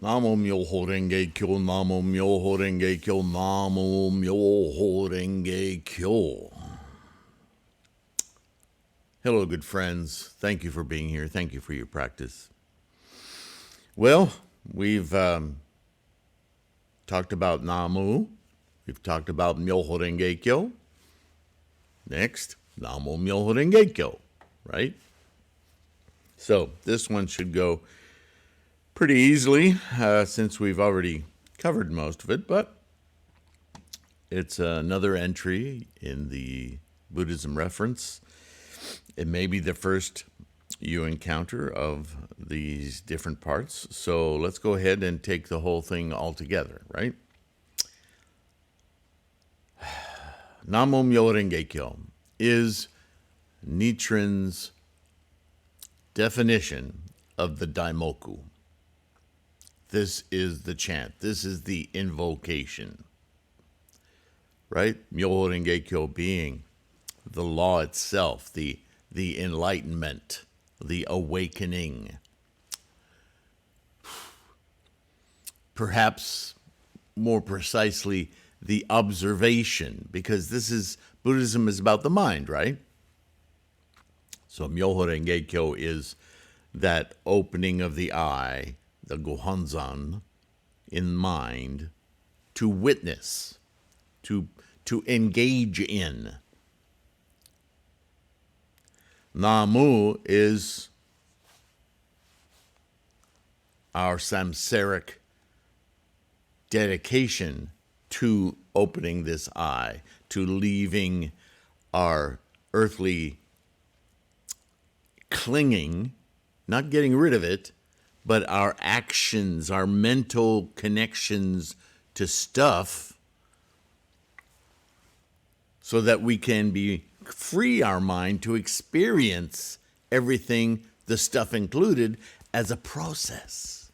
NaMuMyoHoRenGeKyo, NaMuMyoHoRenGeKyo, NaMuMyoHoRenGeKyo. Hello, good friends. Thank you for being here. Thank you for your practice. Well, we've talked about Namu. We've talked about MyoHoRenGeKyo. Next, NaMuMyoHoRenGeKyo, right? So this one should go pretty easily since we've already covered most of it, but it's another entry in the Buddhism reference. It may be the first you encounter of these different parts. So let's go ahead and take the whole thing all together, right? NaMuMyoHoRenGeKyo is Nichiren's definition of the Daimoku. This is the chant. This is the invocation, right? MyoHoRenGeKyo being the law itself, the enlightenment, the awakening. Perhaps more precisely, the observation, because Buddhism is about the mind, right? So MyoHoRenGeKyo is that opening of the eye, the Gohanzan, in mind, to witness, to engage in. Namu is our samsaric dedication to opening this eye, to leaving our earthly clinging, not getting rid of it, but our actions, our mental connections to stuff, so that we can free our mind to experience everything, the stuff included, as a process,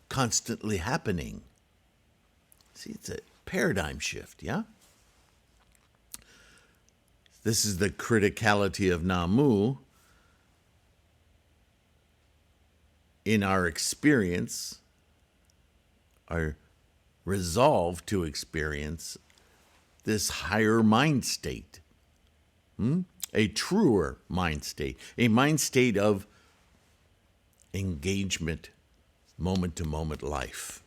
constantly happening. See, it's a paradigm shift, yeah? This is the criticality of Namu in our experience, our resolve to experience this higher mind state, a truer mind state, a mind state of engagement, moment-to-moment life.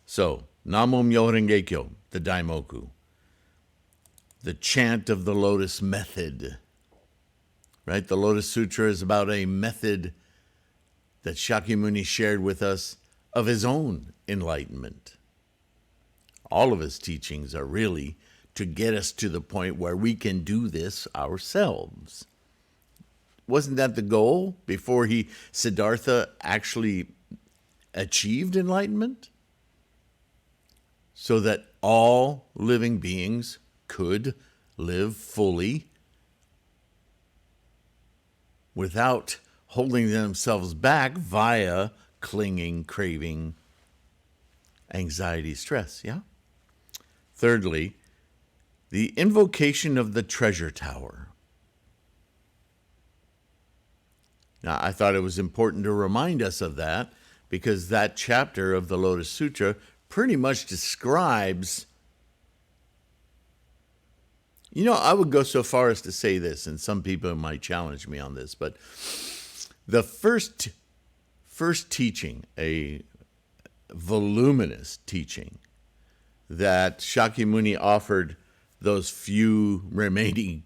So, NaMuMyoHoRenGeKyo, the Daimoku, the chant of the Lotus method, right? The Lotus Sutra is about a method that Shakyamuni shared with us of his own enlightenment. All of his teachings are really to get us to the point where we can do this ourselves. Wasn't that the goal before Siddhartha actually achieved enlightenment? So that all living beings could live fully without holding themselves back via clinging, craving, anxiety, stress, yeah? Thirdly, the invocation of the treasure tower. Now, I thought it was important to remind us of that because that chapter of the Lotus Sutra pretty much describes, I would go so far as to say this, and some people might challenge me on this, but the first teaching, a voluminous teaching that Shakyamuni offered those few remaining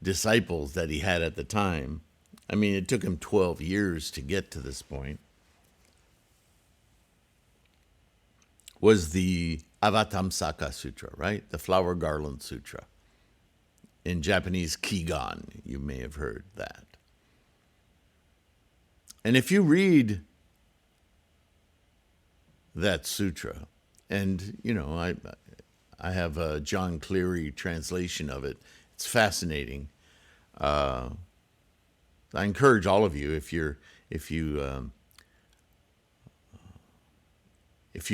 disciples that he had at the time. I mean, it took him 12 years to get to this point. Was the Avatamsaka Sutra, right? The Flower Garland Sutra. In Japanese, Kigan. You may have heard that. And if you read that sutra, and, I have a John Cleary translation of it. It's fascinating. I encourage all of you, if you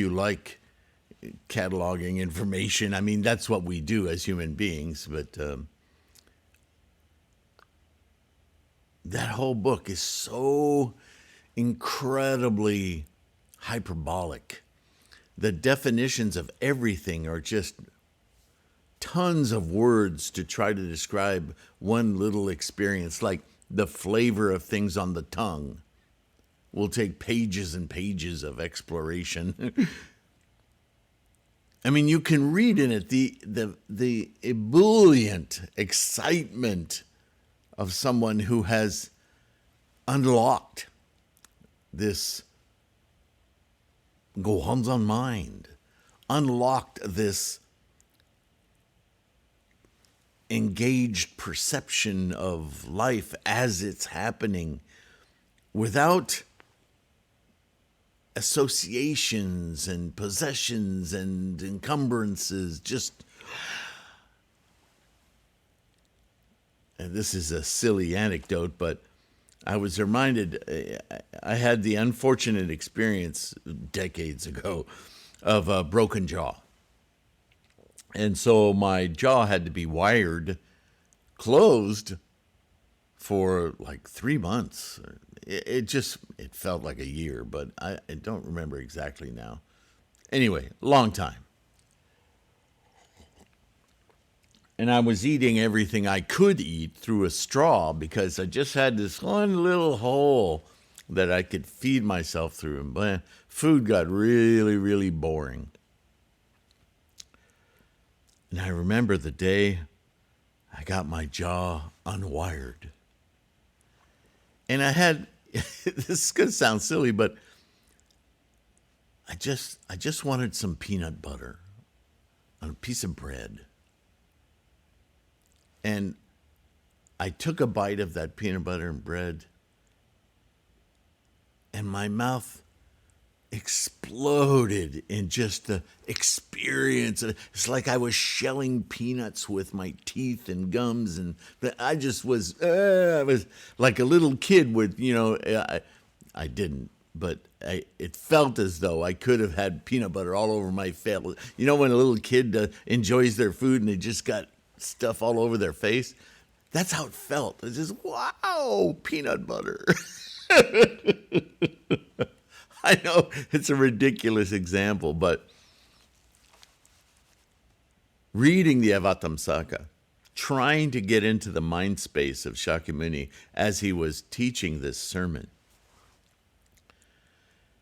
like cataloging information, I mean, that's what we do as human beings, but that whole book is so incredibly hyperbolic. The definitions of everything are just tons of words to try to describe one little experience, like the flavor of things on the tongue. Will take pages and pages of exploration. I mean, you can read in it the ebullient excitement of someone who has unlocked this Gohanzon mind, unlocked this engaged perception of life as it's happening without associations and possessions and encumbrances. And this is a silly anecdote, but I was reminded, I had the unfortunate experience decades ago of a broken jaw. And so my jaw had to be wired closed for like 3 months. It felt like a year, but I don't remember exactly now. Anyway, long time. And I was eating everything I could eat through a straw because I just had this one little hole that I could feed myself through. And food got really, really boring. And I remember the day I got my jaw unwired. And I had, this is going to sound silly, but I just wanted some peanut butter on a piece of bread. And I took a bite of that peanut butter and bread, and my mouth exploded in just the experience. It's like I was shelling peanuts with my teeth and gums, and I was like a little kid with, I didn't, but it felt as though I could have had peanut butter all over my face. You know when a little kid enjoys their food and they just got stuff all over their face? That's how it felt. It's just, wow, peanut butter. I know it's a ridiculous example, but reading the Avatamsaka, trying to get into the mind space of Shakyamuni as he was teaching this sermon,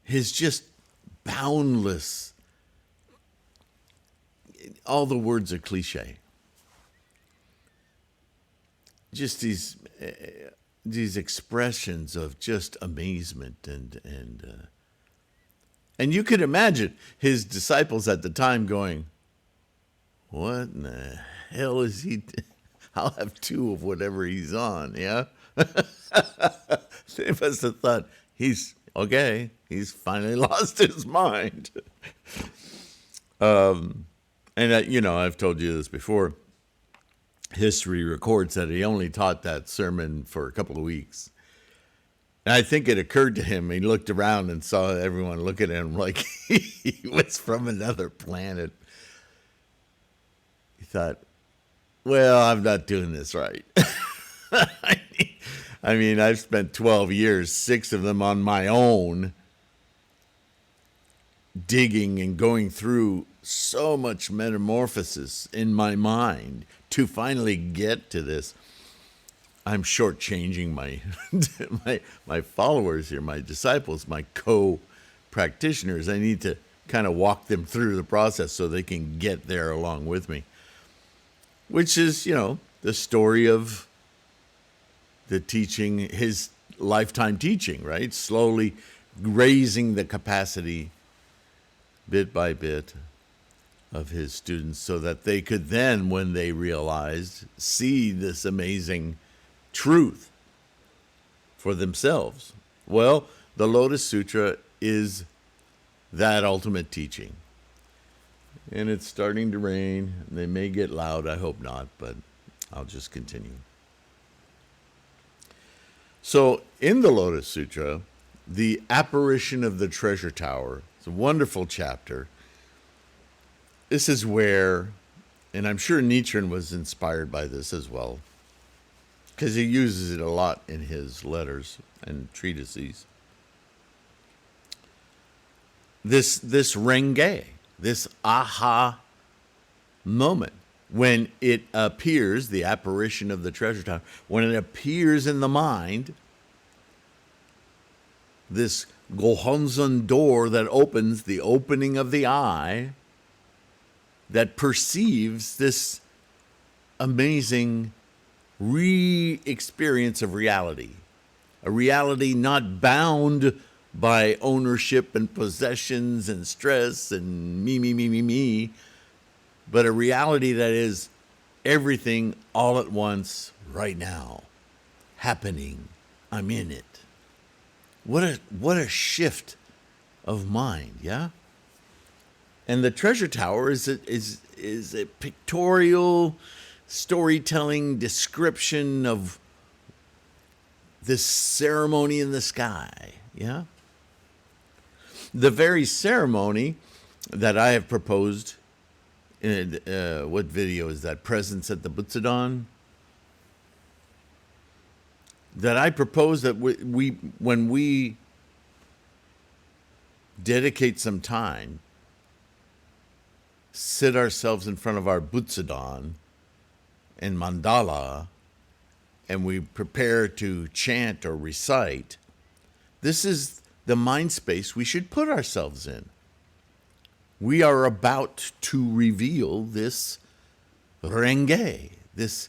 his just boundless, all the words are cliche. Just these expressions of just amazement and you could imagine his disciples at the time going, "What in the hell is he? I'll have two of whatever he's on." Yeah, they must have thought he's okay. He's finally lost his mind. I've told you this before. History records that he only taught that sermon for a couple of weeks. And I think it occurred to him, he looked around and saw everyone look at him like he was from another planet. He thought, well, I'm not doing this right. I mean, I've spent 12 years, 6 of them on my own, digging and going through so much metamorphosis in my mind to finally get to this. I'm shortchanging my followers here, my disciples, my co-practitioners. I need to kind of walk them through the process so they can get there along with me. Which is, the story of the teaching, his lifetime teaching, right? Slowly raising the capacity bit by bit of his students so that they could then, when they realized, see this amazing truth for themselves. Well, the Lotus Sutra is that ultimate teaching. And it's starting to rain. They may get loud. I hope not, but I'll just continue. So in the Lotus Sutra, the apparition of the treasure tower, it's a wonderful chapter. This is where, and I'm sure Nichiren was inspired by this as well, because he uses it a lot in his letters and treatises. this renge, this aha moment, when it appears, the apparition of the treasure tower, when it appears in the mind, this Gohonzon door that opens, the opening of the eye, that perceives this amazing re-experience of reality. A reality not bound by ownership and possessions and stress and me, but a reality that is everything all at once right now, happening. I'm in it. What a shift of mind, yeah? And the treasure tower is a pictorial storytelling description of this ceremony in the sky, yeah? The very ceremony that I have proposed in what video is that? Presence at the Butsudan? That I propose that when we dedicate some time, sit ourselves in front of our Butsudan and mandala, and we prepare to chant or recite, this is the mind space we should put ourselves in. We are about to reveal this renge, this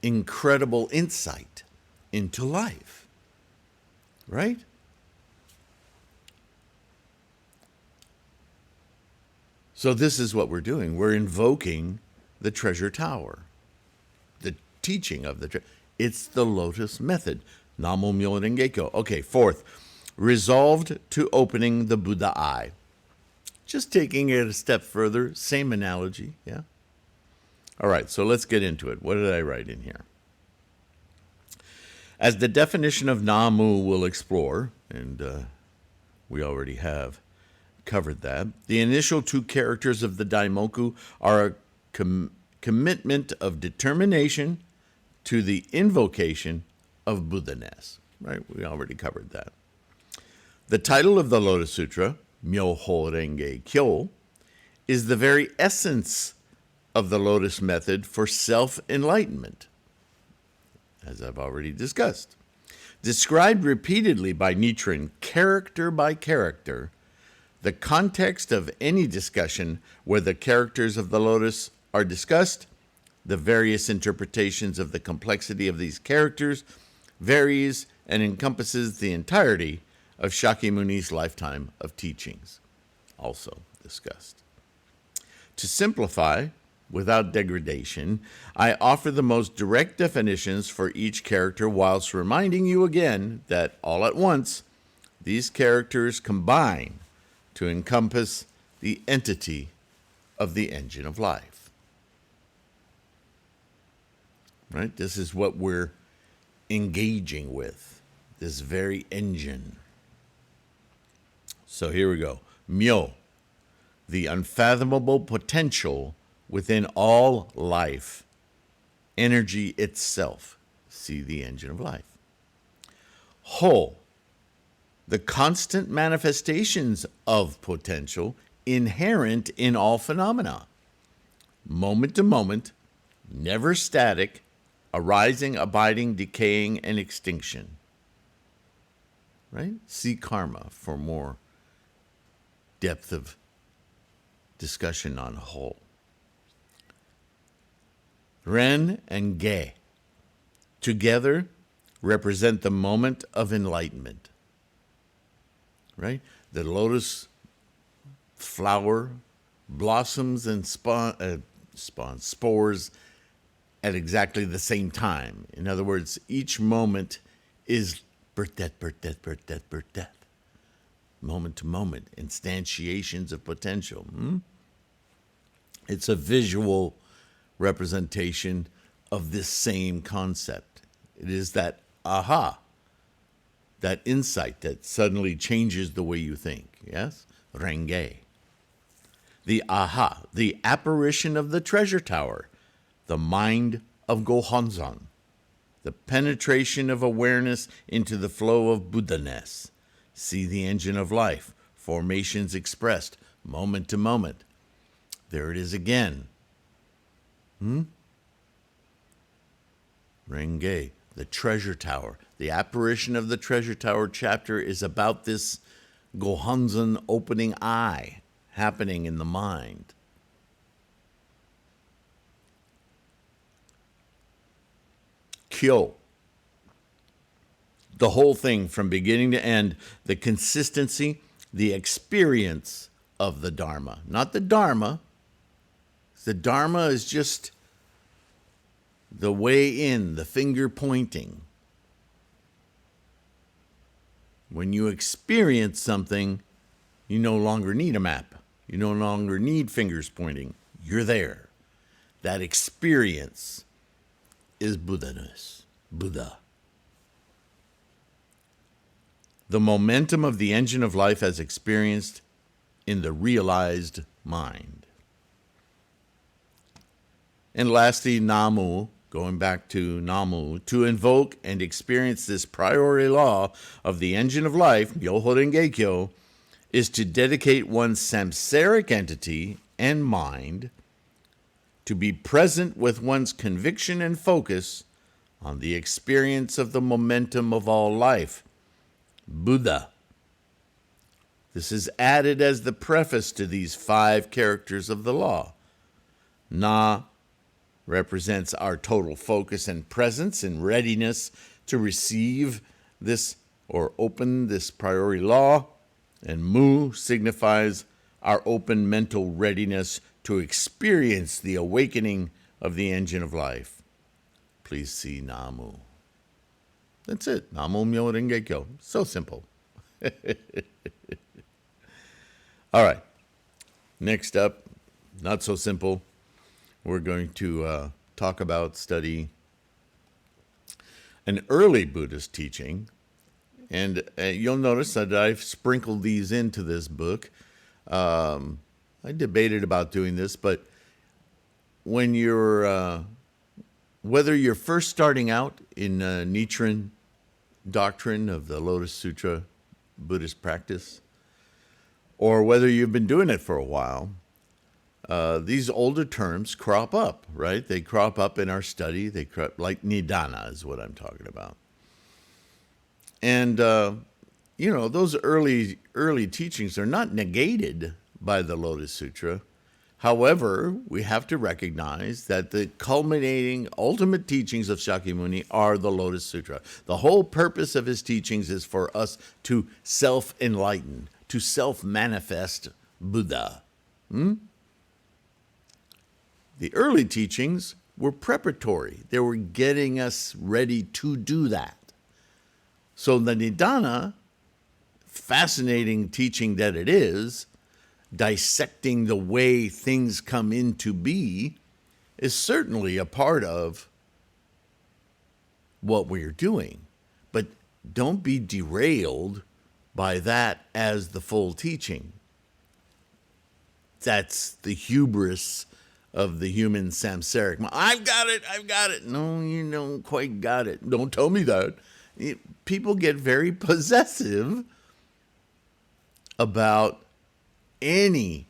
incredible insight into life, right? So this is what we're doing. We're invoking the treasure tower, the teaching of the it's the Lotus method. NaMuMyoHoRenGeKyo. Okay, fourth, resolved to opening the Buddha eye. Just taking it a step further, same analogy, yeah? All right, so let's get into it. What did I write in here? As the definition of Namu will explore, and we already have covered that, the initial two characters of the Daimoku are a commitment of determination to the invocation of Buddha-ness, right? We already covered that. The title of the Lotus Sutra, NaMuMyoHoRenGeKyo, is the very essence of the Lotus method for self-enlightenment, as I've already discussed. Described repeatedly by Nichiren, character by character, the context of any discussion where the characters of the Lotus are discussed, the various interpretations of the complexity of these characters varies and encompasses the entirety of Shakyamuni's lifetime of teachings, also discussed. To simplify, without degradation, I offer the most direct definitions for each character whilst reminding you again that all at once, these characters combine to encompass the entity of the engine of life. Right? This is what we're engaging with, this very engine. So here we go. Myo, the unfathomable potential within all life, energy itself. See the engine of life. Ho, the constant manifestations of potential inherent in all phenomena, moment to moment, never static, arising, abiding, decaying, and extinction. Right? See karma for more depth of discussion on whole. Ren and Ge together represent the moment of enlightenment. Right? The lotus flower blossoms and spawns spores at exactly the same time. In other words, each moment is birth, death, birth, death, birth, death, birth, death. Moment to moment, instantiations of potential. It's a visual representation of this same concept. It is that aha, that insight that suddenly changes the way you think. Yes? Renge. The aha, the apparition of the treasure tower, the mind of Gohonzon, the penetration of awareness into the flow of Buddha-ness. See the engine of life formations expressed, moment to moment. There it is again. Renge, the treasure tower. The apparition of the treasure tower chapter is about this Gohanzen opening eye happening in the mind. Kyo. The whole thing from beginning to end, the consistency, the experience of the Dharma. Not the Dharma. The Dharma is just the way in, the finger pointing. When you experience something, you no longer need a map. You no longer need fingers pointing. You're there. That experience is Buddha-ness, Buddha. The momentum of the engine of life as experienced in the realized mind. And lastly, Namu, going back to Namu, to invoke and experience this priori law of the engine of life, NaMuMyoHoRenGeKyo, is to dedicate one's samsaric entity and mind to be present with one's conviction and focus on the experience of the momentum of all life, Buddha. This is added as the preface to these 5 characters of the law. Na represents our total focus and presence and readiness to receive this or open this priori law, and Mu signifies our open mental readiness to experience the awakening of the engine of life. Please see Namu. That's it. NaMuMyoHoRenGeKyo. So simple. All right. Next up, not so simple. We're going to study an early Buddhist teaching. And you'll notice that I've sprinkled these into this book. I debated about doing this, but when you're, whether you're first starting out in Nichiren doctrine of the Lotus Sutra Buddhist practice, or whether you've been doing it for a while, these older terms crop up, right? They crop up in our study. They crop, like Nidana is what I'm talking about. And, those early teachings are not negated by the Lotus Sutra. However, we have to recognize that the culminating ultimate teachings of Shakyamuni are the Lotus Sutra. The whole purpose of his teachings is for us to self-enlighten, to self-manifest Buddha. The early teachings were preparatory. They were getting us ready to do that. So the Nidana, fascinating teaching that it is, dissecting the way things come into be, is certainly a part of what we're doing. But don't be derailed by that as the full teaching. That's the hubris of the human samsaric. I've got it. No, you don't quite got it. Don't tell me that. People get very possessive about any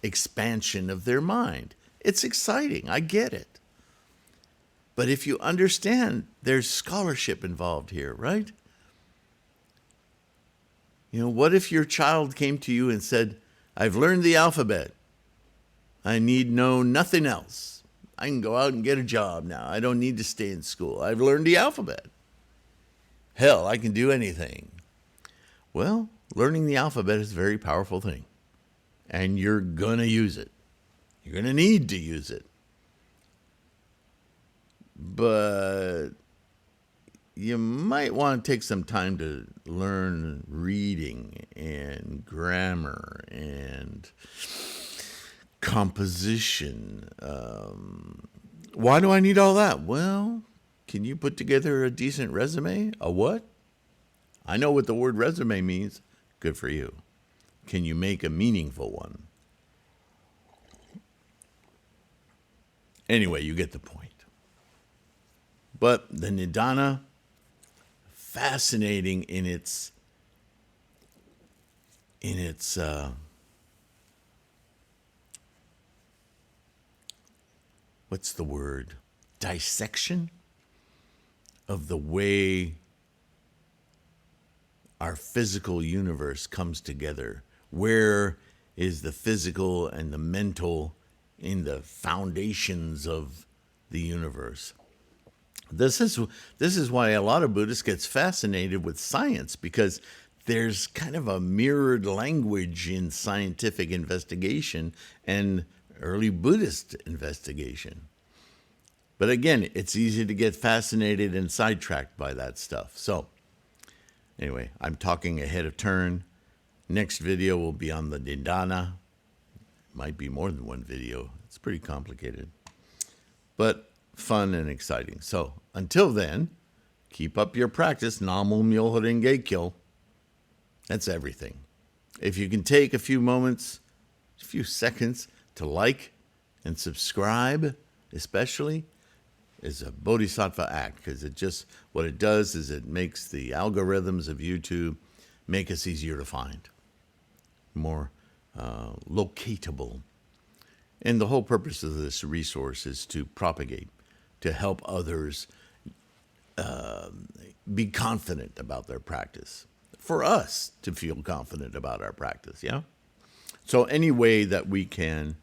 expansion of their mind. It's exciting. I get it. But if you understand, there's scholarship involved here, right? What if your child came to you and said, I've learned the alphabet. I need know nothing else. I can go out and get a job now. I don't need to stay in school. I've learned the alphabet. Hell, I can do anything. Well, learning the alphabet is a very powerful thing. And you're going to use it. You're going to need to use it. But you might want to take some time to learn reading and grammar and composition. Why do I need all that? Well, can you put together a decent resume? A what? I know what the word resume means. Good for you. Can you make a meaningful one? Anyway, you get the point. But the Nidana, fascinating in its in its what's the word? Dissection of the way our physical universe comes together. Where is the physical and the mental in the foundations of the universe? This is why a lot of Buddhists gets fascinated with science, because there's kind of a mirrored language in scientific investigation and early Buddhist investigation. But again, it's easy to get fascinated and sidetracked by that stuff. So anyway, I'm talking ahead of turn. Next video will be on the Nidana. Might be more than one video. It's pretty complicated, but fun and exciting. So until then, keep up your practice. NaMuMyoHoRenGeKyo. That's everything. If you can take a few moments, a few seconds to like and subscribe, especially, is a bodhisattva act, because what it does is it makes the algorithms of YouTube make us easier to find, more locatable. And the whole purpose of this resource is to propagate, to help others be confident about their practice, for us to feel confident about our practice, yeah? So any way that we can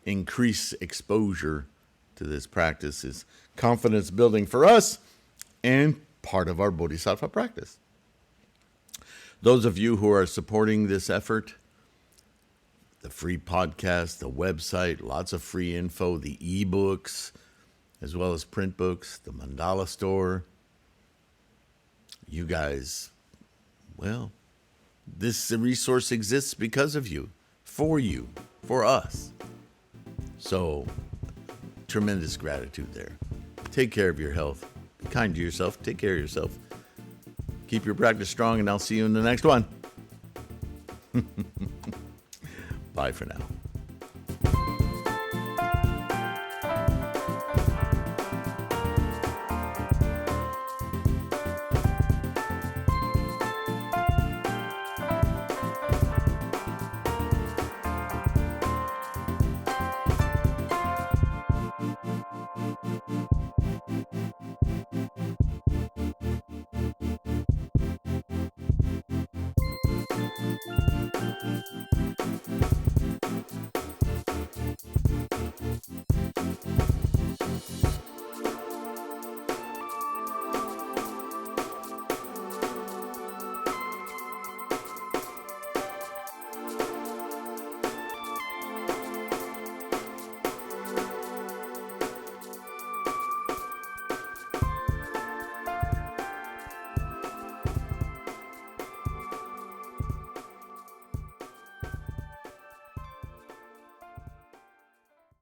increase exposure to this practice is confidence building for us and part of our bodhisattva practice. Those of you who are supporting this effort, the free podcast, the website, lots of free info, the ebooks, as well as print books, the mandala store, you guys, well, this resource exists because of you, for us. So, tremendous gratitude there. Take care of your health. Be kind to yourself. Take care of yourself. Keep your practice strong, and I'll see you in the next one. Bye for now.